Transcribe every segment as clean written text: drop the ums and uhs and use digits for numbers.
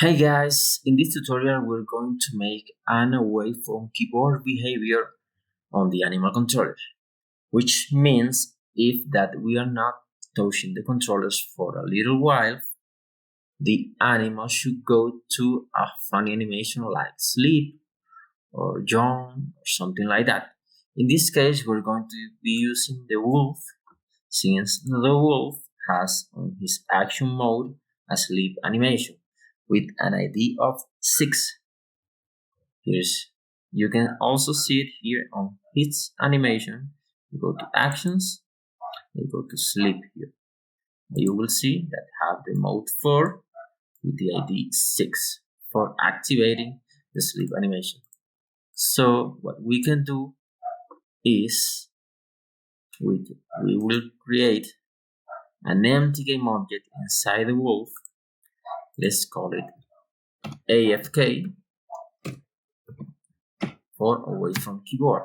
Hey guys, in this tutorial we're going to make an away from keyboard behavior on the animal controller, which means if that we are not touching the controllers for a little while, the animal should go to a funny animation like sleep or yawn or something like that. In this case, we're going to be using the wolf, since the wolf has on his action mode a sleep animation with an ID of 6. You can also see it here on his animation. You go to actions, you go to sleep here. You will see that have the mode 4 with the ID 6 for activating the sleep animation. So what we can do is we will create an empty game object inside the wolf. Let's call it AFK for away from keyboard,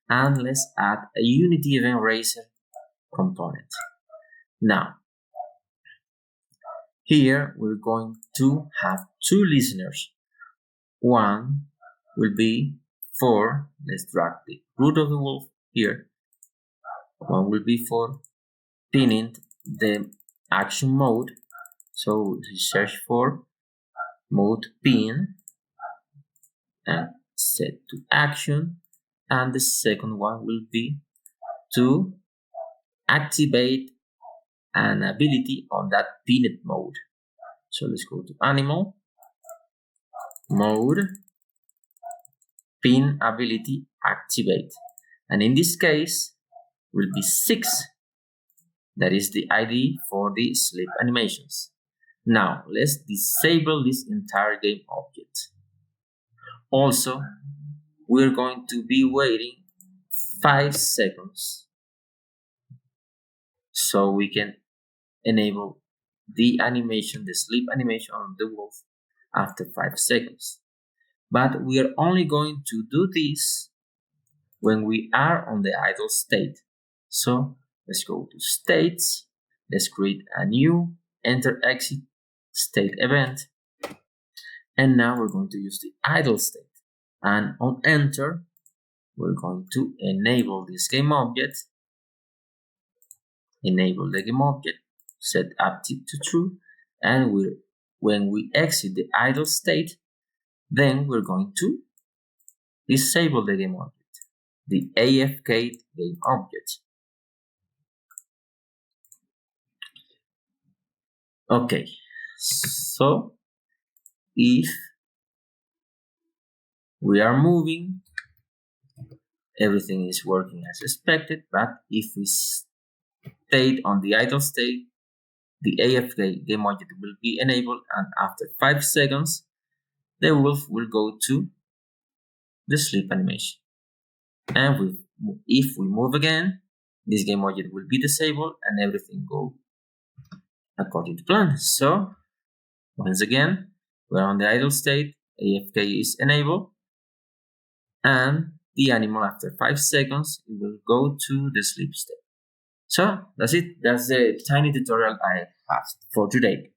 and let's add a Unity event raiser component. Now here we're going to have two listeners. One will be for, let's drag the root of the wolf here. One will be for pinning the action mode. So we search for mode pin and set to action, and the second one will be to activate an ability on that pinned mode. So let's go to animal mode pin ability activate, and in this case will be 6. That is the ID for the sleep animations. Now let's disable this entire game object. Also, we're going to be waiting 5 seconds so we can enable the animation, the sleep animation on the wolf after 5 seconds. But we are only going to do this when we are on the idle state. So let's go to states, let's create a new enter exit state event, and now we're going to use the idle state, and on enter we're going to enable this game object, enable the game object, set active to true, and when we exit the idle state, then we're going to disable the game object, the AFK game object. Okay, so if we are moving, everything is working as expected, but if we stayed on the idle state, the AFK game object will be enabled, and after 5 seconds, the wolf will go to the sleep animation. And if we move again, this game object will be disabled and everything go according to plan. So once again, we're on the idle state, AFK is enabled, and the animal after 5 seconds it will go to the sleep state. So that's it. That's the tiny tutorial I have for today.